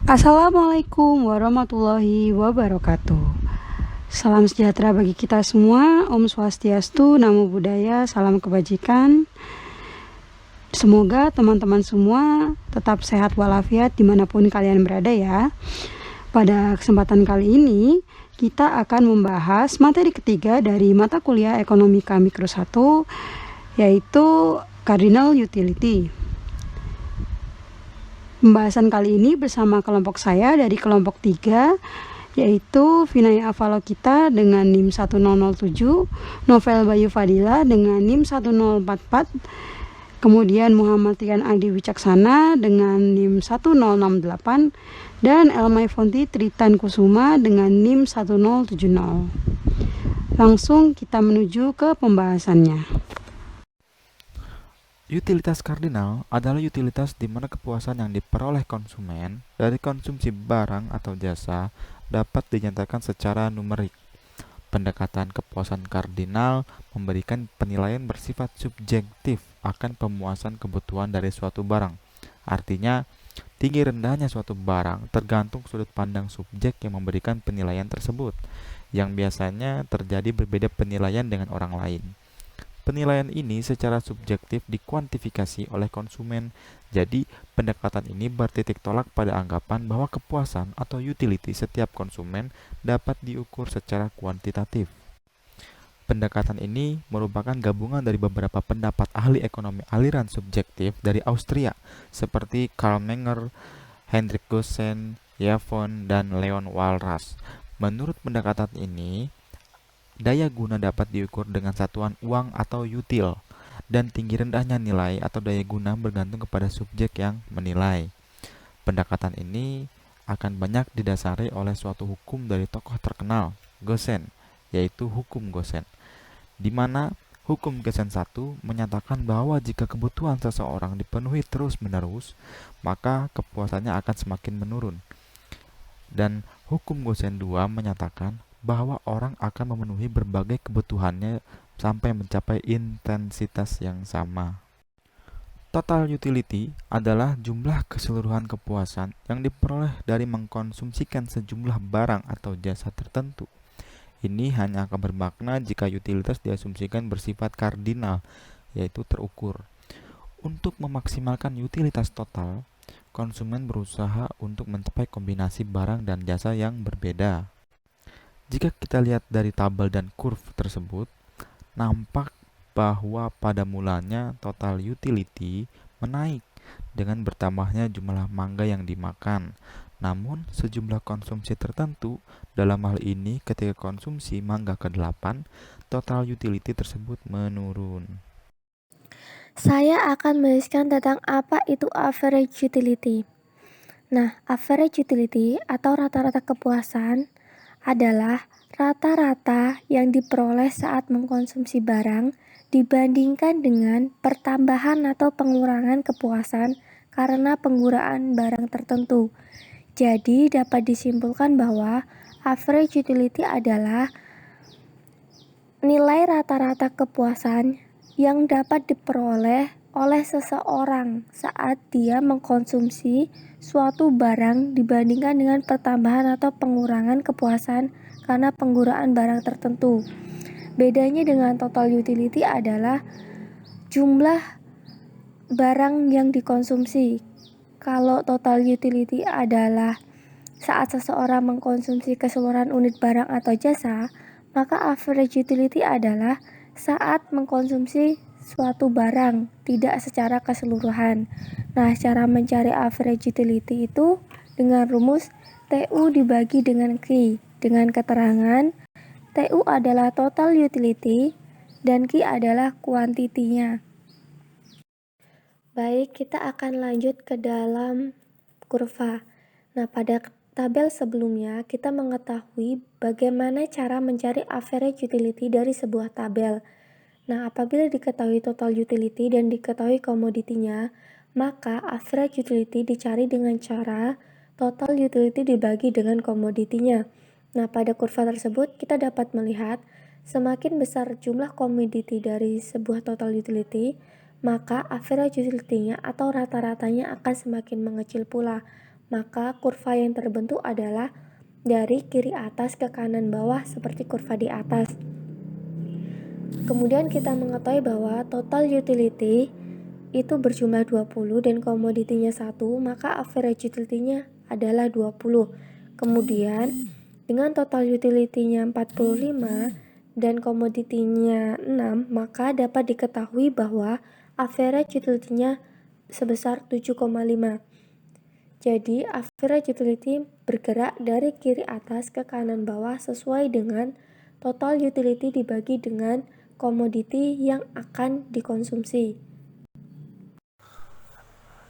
Assalamualaikum warahmatullahi wabarakatuh. Salam sejahtera bagi kita semua. Om Swastiastu, Namo Buddhaya, salam kebajikan. Semoga teman-teman semua tetap sehat walafiat dimanapun kalian berada ya. Pada kesempatan kali ini, kita akan membahas materi ketiga dari mata kuliah Ekonomika Mikro 1, yaitu Cardinal Utility. Pembahasan kali ini bersama kelompok saya dari kelompok 3, yaitu Vinaya Avalokita dengan NIM 1007, Novel Bayu Fadila dengan NIM 1044, kemudian Muhammad Rian Adi Wicaksana dengan NIM 1068, dan Elmai Fonti Tritan Kusuma dengan NIM 1070. Langsung kita menuju ke pembahasannya. Utilitas kardinal adalah utilitas di mana kepuasan yang diperoleh konsumen dari konsumsi barang atau jasa dapat dinyatakan secara numerik. Pendekatan kepuasan kardinal memberikan penilaian bersifat subjektif akan pemuasan kebutuhan dari suatu barang. Artinya, tinggi rendahnya suatu barang tergantung sudut pandang subjek yang memberikan penilaian tersebut, yang biasanya terjadi berbeda penilaian dengan orang lain. Penilaian ini secara subjektif dikuantifikasi oleh konsumen. Jadi, pendekatan ini bertitik tolak pada anggapan bahwa kepuasan atau utility setiap konsumen dapat diukur secara kuantitatif. Pendekatan ini merupakan gabungan dari beberapa pendapat ahli ekonomi aliran subjektif dari Austria, seperti Karl Menger, Hendrik Goosen, Yavon, dan Leon Walras. Menurut pendekatan ini, daya guna dapat diukur dengan satuan uang atau util, dan tinggi rendahnya nilai atau daya guna bergantung kepada subjek yang menilai. Pendekatan ini akan banyak didasari oleh suatu hukum dari tokoh terkenal, Goosen, yaitu hukum Goosen, di mana hukum Goosen 1 menyatakan bahwa jika kebutuhan seseorang dipenuhi terus-menerus, maka kepuasannya akan semakin menurun. Dan hukum Goosen 2 menyatakan bahwa orang akan memenuhi berbagai kebutuhannya sampai mencapai intensitas yang sama. Total utility adalah jumlah keseluruhan kepuasan yang diperoleh dari mengkonsumsikan sejumlah barang atau jasa tertentu. Ini hanya akan bermakna jika utilitas diasumsikan bersifat kardinal, yaitu terukur. Untuk memaksimalkan utilitas total, konsumen berusaha untuk mencapai kombinasi barang dan jasa yang berbeda. Jika kita lihat dari tabel dan kurve tersebut, nampak bahwa pada mulanya total utility menaik dengan bertambahnya jumlah mangga yang dimakan. Namun, sejumlah konsumsi tertentu, dalam hal ini ketika konsumsi mangga ke-8, total utility tersebut menurun. Saya akan menuliskan tentang apa itu average utility. Nah, average utility atau rata-rata kepuasan adalah rata-rata yang diperoleh saat mengkonsumsi barang dibandingkan dengan pertambahan atau pengurangan kepuasan karena penggunaan barang tertentu. Jadi, dapat disimpulkan bahwa average utility adalah nilai rata-rata kepuasan yang dapat diperoleh oleh seseorang saat dia mengkonsumsi suatu barang dibandingkan dengan pertambahan atau pengurangan kepuasan karena penggunaan barang tertentu. Bedanya dengan total utility adalah jumlah barang yang dikonsumsi. Kalau total utility adalah saat seseorang mengkonsumsi keseluruhan unit barang atau jasa, maka average utility adalah saat mengkonsumsi suatu barang, tidak secara keseluruhan. Nah, cara mencari average utility itu dengan rumus TU dibagi dengan Q, dengan keterangan TU adalah total utility dan Q adalah kuantitinya. Baik, kita akan lanjut ke dalam kurva. Nah, pada tabel sebelumnya kita mengetahui bagaimana cara mencari average utility dari sebuah tabel. Nah, apabila diketahui total utility dan diketahui komoditinya, maka average utility dicari dengan cara total utility dibagi dengan komoditinya. Nah, pada kurva tersebut kita dapat melihat semakin besar jumlah komoditi dari sebuah total utility, maka average utility-nya atau rata-ratanya akan semakin mengecil pula. maka kurva yang terbentuk adalah dari kiri atas ke kanan bawah seperti kurva di atas. Kemudian kita mengetahui bahwa total utility itu berjumlah 20 dan komoditinya 1, maka average utility-nya adalah 20. Kemudian dengan total utility-nya 45 dan komoditinya 6, maka dapat diketahui bahwa average utility-nya sebesar 7,5. Jadi average utility bergerak dari kiri atas ke kanan bawah sesuai dengan total utility dibagi dengan komoditi yang akan dikonsumsi.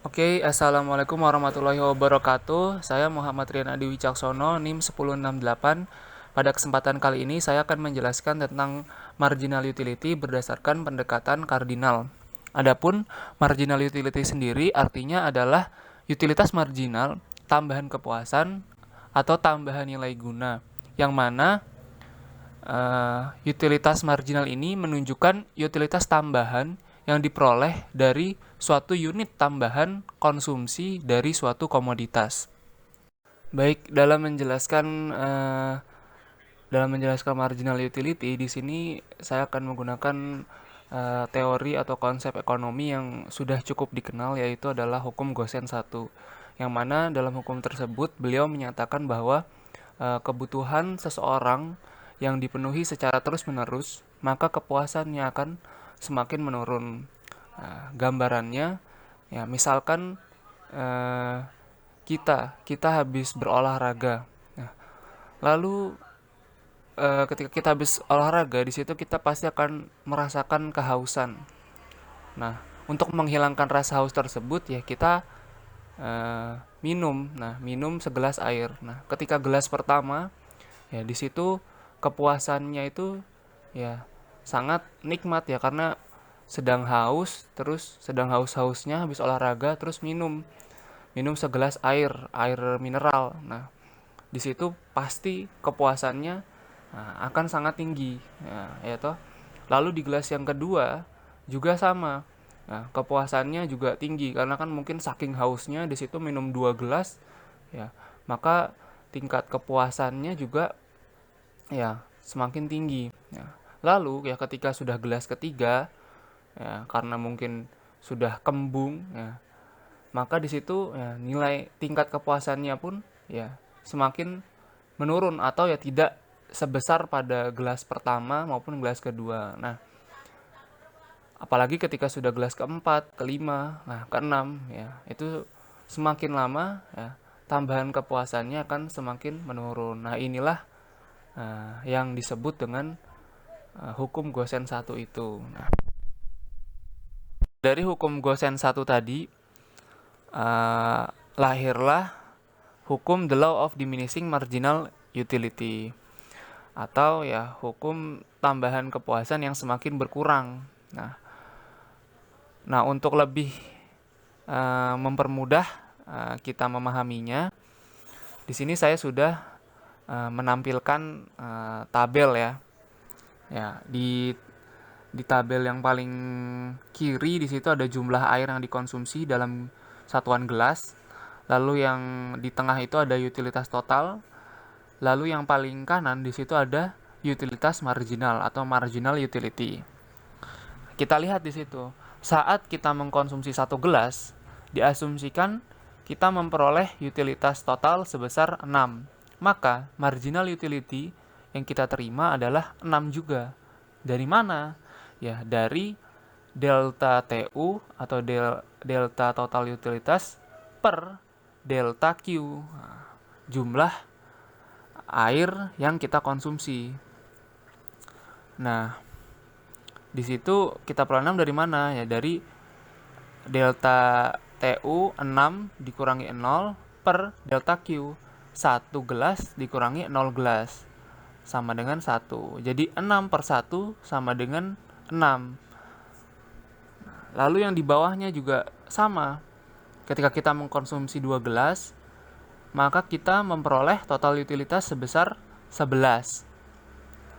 Oke, Assalamualaikum warahmatullahi wabarakatuh. Saya Muhammad Rian Adi Wicaksono, NIM 1068. Pada kesempatan kali ini saya akan menjelaskan tentang marginal utility berdasarkan pendekatan kardinal. Adapun marginal utility sendiri artinya adalah utilitas marginal, tambahan kepuasan, atau tambahan nilai guna, yang mana utilitas marginal ini menunjukkan utilitas tambahan yang diperoleh dari suatu unit tambahan konsumsi dari suatu komoditas. Baik, dalam menjelaskan marginal utility, di sini saya akan menggunakan teori atau konsep ekonomi yang sudah cukup dikenal, yaitu adalah hukum Gosen 1, yang mana dalam hukum tersebut beliau menyatakan bahwa kebutuhan seseorang yang dipenuhi secara terus-menerus, maka kepuasannya akan semakin menurun. Gambarannya, ya misalkan kita habis berolahraga. Nah, lalu ketika kita habis olahraga, di situ kita pasti akan merasakan kehausan. Nah, untuk menghilangkan rasa haus tersebut, ya kita minum. Nah, minum segelas air. Nah, ketika gelas pertama, ya di situ kepuasannya itu ya sangat nikmat ya, karena sedang haus-hausnya habis olahraga, terus minum segelas air mineral. Nah, di situ pasti kepuasannya akan sangat tinggi, ya toh. Lalu di gelas yang kedua juga sama. Nah, kepuasannya juga tinggi karena kan mungkin saking hausnya di situ minum 2 gelas, ya maka tingkat kepuasannya juga ya semakin tinggi. Ya. Lalu ya ketika sudah gelas ketiga, ya karena mungkin sudah kembung, ya maka di situ ya nilai tingkat kepuasannya pun ya semakin menurun atau ya tidak sebesar pada gelas pertama maupun gelas kedua. Nah, apalagi ketika sudah gelas keempat, kelima, nah keenam, ya itu semakin lama ya tambahan kepuasannya akan semakin menurun. Nah, inilah yang disebut dengan hukum Gosen 1 itu. Nah, dari hukum Gosen 1 tadi lahirlah hukum the law of diminishing marginal utility, atau ya hukum tambahan kepuasan yang semakin berkurang. Nah, untuk lebih mempermudah kita memahaminya, di sini saya sudah menampilkan tabel ya. Ya, di tabel yang paling kiri di situ ada jumlah air yang dikonsumsi dalam satuan gelas. Lalu yang di tengah itu ada utilitas total. Lalu yang paling kanan di situ ada utilitas marginal atau marginal utility. Kita lihat di situ, saat kita mengkonsumsi 1 gelas, diasumsikan kita memperoleh utilitas total sebesar 6. Maka marginal utility yang kita terima adalah 6 juga. Dari mana? Ya, dari delta TU atau delta total utilitas per delta Q. Nah, jumlah air yang kita konsumsi. Nah, di situ kita peroleh 6 dari mana? Ya, dari delta TU 6 dikurangi 0 per delta Q. 1 gelas dikurangi 0 gelas sama dengan 1. Jadi 6 per 1 sama dengan 6. Lalu yang di bawahnya juga sama. Ketika kita mengkonsumsi 2 gelas, maka kita memperoleh total utilitas sebesar 11.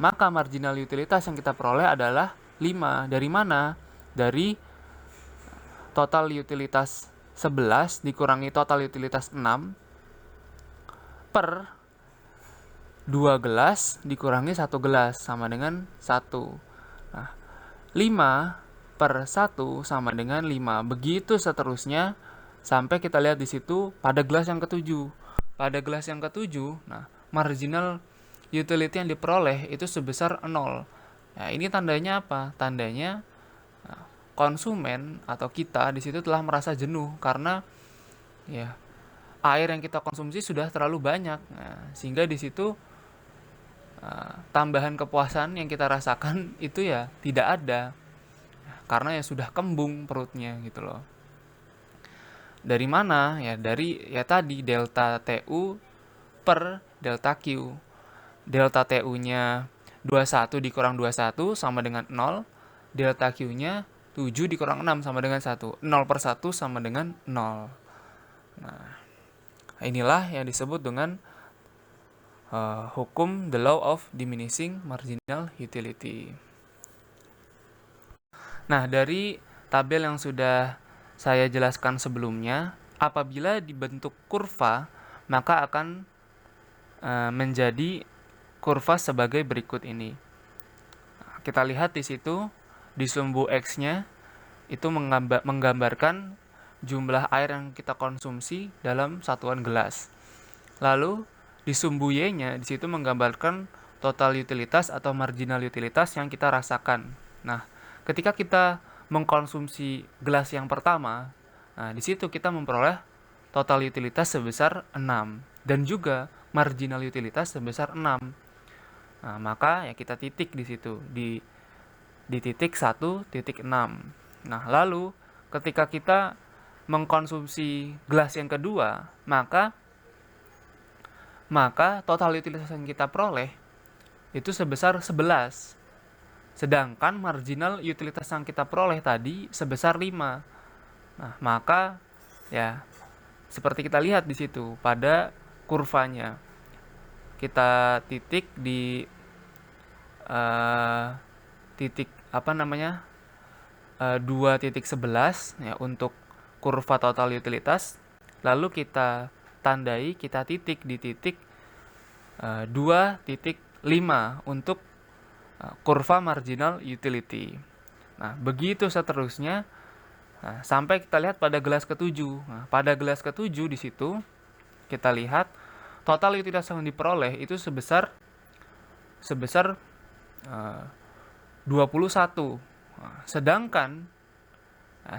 Maka marginal utilitas yang kita peroleh adalah 5. Dari mana? Dari total utilitas 11 dikurangi total utilitas 6 per 2 gelas dikurangi 1 gelas sama dengan 1. Nah, 5 per 1 sama dengan 5. Begitu seterusnya sampai kita lihat di situ pada gelas yang ketujuh. Pada gelas yang ketujuh, nah, marginal utility yang diperoleh itu sebesar 0. Nah, ini tandanya apa? Tandanya konsumen atau kita di situ telah merasa jenuh karena ya air yang kita konsumsi sudah terlalu banyak. Nah, sehingga di situ tambahan kepuasan yang kita rasakan itu ya tidak ada karena ya sudah kembung perutnya gitu loh. Dari mana? Ya dari ya tadi delta TU per delta Q. Delta TU-nya 21 dikurang 21 sama dengan 0. Delta Q-nya 7 dikurang 6 sama dengan 1. 0 per 1 sama dengan 0. Nah, inilah yang disebut dengan hukum the law of diminishing marginal utility. Nah, dari tabel yang sudah saya jelaskan sebelumnya, apabila dibentuk kurva, maka akan menjadi kurva sebagai berikut ini. Kita lihat di situ, di sumbu X-nya itu menggambarkan jumlah air yang kita konsumsi dalam satuan gelas. Lalu di sumbu Y-nya di situ menggambarkan total utilitas atau marginal utilitas yang kita rasakan. Nah, ketika kita mengkonsumsi gelas yang pertama, nah di situ kita memperoleh total utilitas sebesar 6 dan juga marginal utilitas sebesar 6. Nah, maka ya kita titik di situ di titik 1.6. Nah, lalu ketika kita mengkonsumsi gelas yang kedua, maka total utilitas yang kita peroleh itu sebesar 11. Sedangkan marginal utilitas yang kita peroleh tadi sebesar 5. Nah, maka ya seperti kita lihat di situ pada kurvanya. Kita titik di titik 2.11 ya untuk kurva total utilitas. Lalu kita tandai, kita titik di titik 2.5 untuk kurva marginal utility. Nah, begitu seterusnya. Nah, sampai kita lihat pada gelas ketujuh. Nah, pada gelas ketujuh di situ kita lihat total utilitas yang diperoleh itu sebesar 21. Nah, sedangkan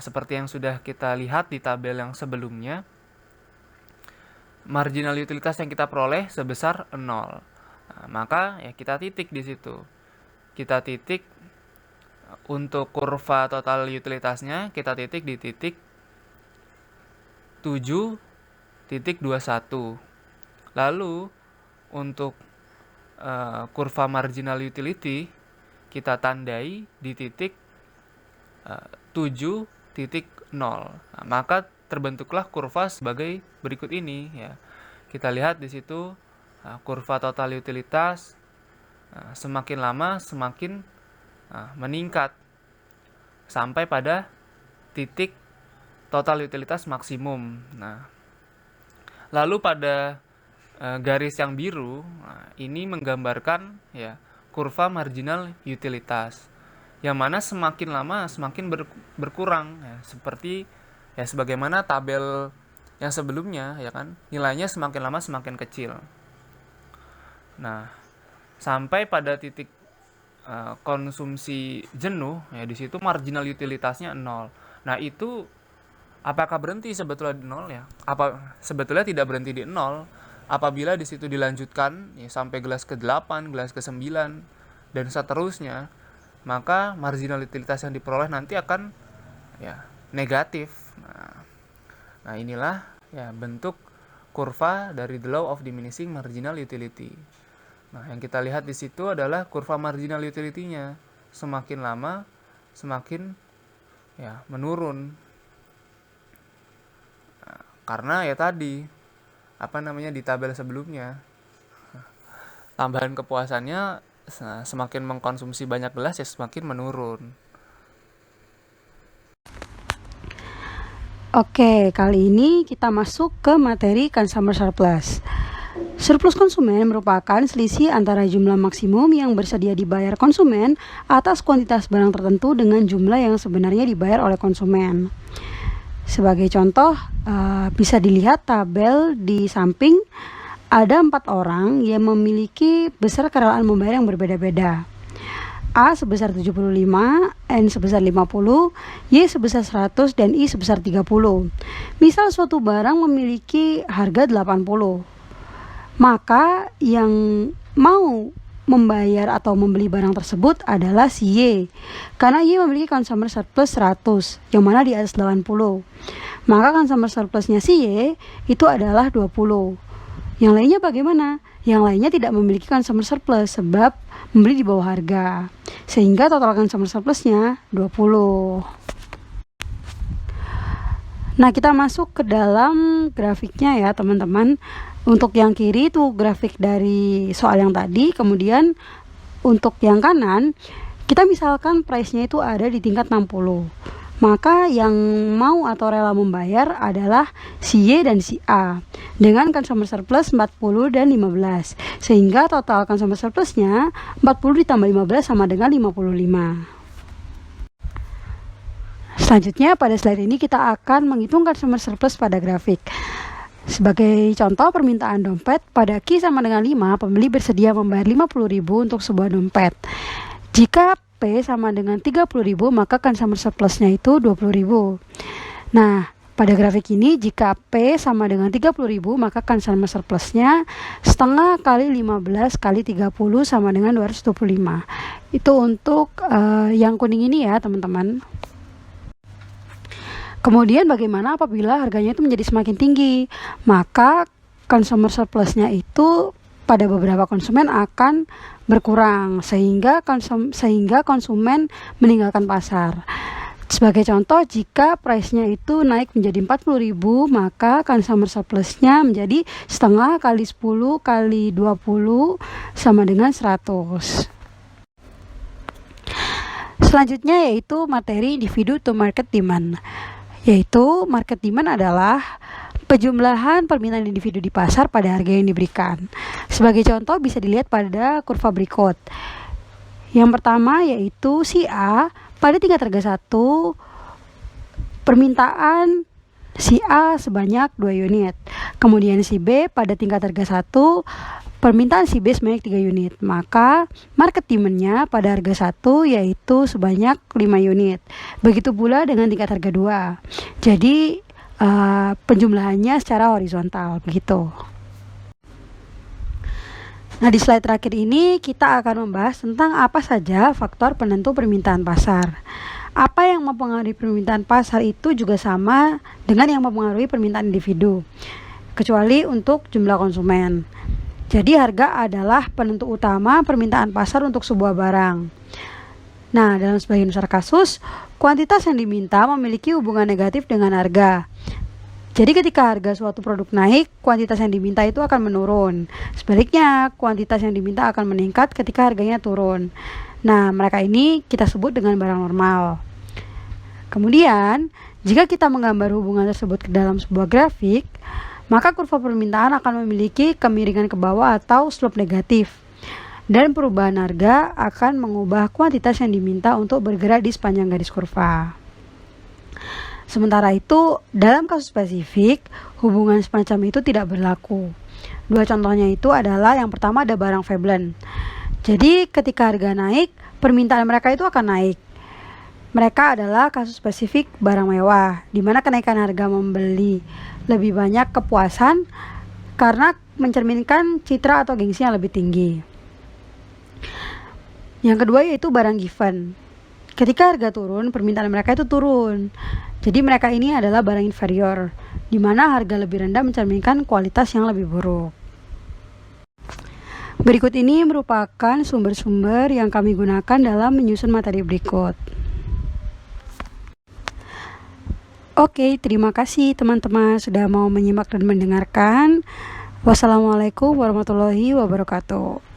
seperti yang sudah kita lihat di tabel yang sebelumnya, marginal utilitas yang kita peroleh sebesar 0. Nah, maka ya kita titik di situ. Kita titik untuk kurva total utilitasnya, kita titik di titik 7.21. Lalu untuk kurva marginal utility kita tandai di titik 7.0. Nah, maka terbentuklah kurva sebagai berikut ini ya. Kita lihat di situ kurva total utilitas semakin lama semakin meningkat sampai pada titik total utilitas maksimum. Nah, lalu pada garis yang biru ini menggambarkan ya kurva marginal utilitas, yang mana semakin lama semakin berkurang ya, seperti ya sebagaimana tabel yang sebelumnya ya kan, nilainya semakin lama semakin kecil. Nah, sampai pada titik konsumsi jenuh ya di situ marginal utilitasnya 0. Nah, itu apakah berhenti sebetulnya di 0 ya? Apa sebetulnya tidak berhenti di 0? Apabila di situ dilanjutkan ya, sampai gelas ke-8, gelas ke-9 dan seterusnya, maka marginal utilitas yang diperoleh nanti akan ya negatif. Nah, inilah ya bentuk kurva dari the law of diminishing marginal utility. Nah, yang kita lihat di situ adalah kurva marginal utility-nya semakin lama semakin ya menurun. Nah, karena ya tadi di tabel sebelumnya tambahan kepuasannya semakin mengkonsumsi banyak gelas ya semakin menurun. Oke, kali ini kita masuk ke materi consumer surplus. Surplus konsumen merupakan selisih antara jumlah maksimum yang bersedia dibayar konsumen atas kuantitas barang tertentu dengan jumlah yang sebenarnya dibayar oleh konsumen. Sebagai contoh, bisa dilihat tabel di samping. Ada 4 orang yang memiliki besar kerelaan membayar yang berbeda-beda. A sebesar 75, N sebesar 50, Y sebesar 100, dan I sebesar 30. Misal suatu barang memiliki harga 80. Maka yang mau membayar atau membeli barang tersebut adalah si Y. Karena Y memiliki consumer surplus 100, yang mana di atas 80. Maka consumer surplusnya si Y itu adalah 20. Yang lainnya bagaimana? Yang lainnya tidak memiliki consumer surplus sebab membeli di bawah harga. Sehingga total consumer surplusnya 20. Nah, kita masuk ke dalam grafiknya ya teman-teman. Untuk yang kiri itu grafik dari soal yang tadi. Kemudian untuk yang kanan, kita misalkan price-nya itu ada di tingkat 60. Maka yang mau atau rela membayar adalah si Y dan si A dengan consumer surplus 40 dan 15. Sehingga total consumer surplusnya 40 ditambah 15 sama dengan 55. Selanjutnya pada slide ini kita akan menghitung consumer surplus pada grafik. Sebagai contoh permintaan dompet pada Q sama dengan 5, pembeli bersedia membayar 50.000 untuk sebuah dompet. Jika P sama dengan 30.000, maka consumer surplusnya itu 20.000. Nah, pada grafik ini jika P sama dengan 30.000, maka consumer surplusnya setengah kali 15 kali 30 sama dengan 225. Itu untuk yang kuning ini ya teman-teman. Kemudian bagaimana apabila harganya itu menjadi semakin tinggi? Maka consumer surplusnya itu pada beberapa konsumen akan berkurang sehingga konsumen meninggalkan pasar. Sebagai contoh, jika price-nya itu naik menjadi 40.000, maka consumer surplusnya menjadi setengah kali 10 kali 20 sama dengan 100. Selanjutnya yaitu materi individu to market demand. Yaitu market demand adalah penjumlahan permintaan individu di pasar pada harga yang diberikan. Sebagai contoh bisa dilihat pada kurva berikut. Yang pertama yaitu si A pada tingkat harga 1, permintaan si A sebanyak 2 unit. Kemudian si B pada tingkat harga 1, permintaan si B sebanyak 3 unit. Maka market demand-nya pada harga 1 yaitu sebanyak 5 unit. Begitu pula dengan tingkat harga 2. Jadi penjumlahannya secara horizontal begitu. Nah, di slide terakhir ini kita akan membahas tentang apa saja faktor penentu permintaan pasar. Apa yang mempengaruhi permintaan pasar itu juga sama dengan yang mempengaruhi permintaan individu, kecuali untuk jumlah konsumen. Jadi harga adalah penentu utama permintaan pasar untuk sebuah barang. Nah, dalam sebagian besar kasus, kuantitas yang diminta memiliki hubungan negatif dengan harga. Jadi ketika harga suatu produk naik, kuantitas yang diminta itu akan menurun. Sebaliknya, kuantitas yang diminta akan meningkat ketika harganya turun. Nah, mereka ini kita sebut dengan barang normal. Kemudian, jika kita menggambar hubungan tersebut ke dalam sebuah grafik, maka kurva permintaan akan memiliki kemiringan ke bawah atau slope negatif. Dan perubahan harga akan mengubah kuantitas yang diminta untuk bergerak di sepanjang garis kurva. Sementara itu, dalam kasus spesifik, hubungan semacam itu tidak berlaku. Dua contohnya itu adalah yang pertama ada barang Veblen. Jadi ketika harga naik, permintaan mereka itu akan naik. Mereka adalah kasus spesifik barang mewah, di mana kenaikan harga membeli lebih banyak kepuasan karena mencerminkan citra atau gengsi yang lebih tinggi. Yang kedua yaitu barang given. Ketika harga turun, permintaan mereka itu turun. Jadi mereka ini adalah barang inferior, di mana harga lebih rendah mencerminkan kualitas yang lebih buruk. Berikut ini merupakan sumber-sumber yang kami gunakan dalam menyusun materi berikut. Oke, terima kasih teman-teman sudah mau menyimak dan mendengarkan. Wassalamualaikum warahmatullahi wabarakatuh.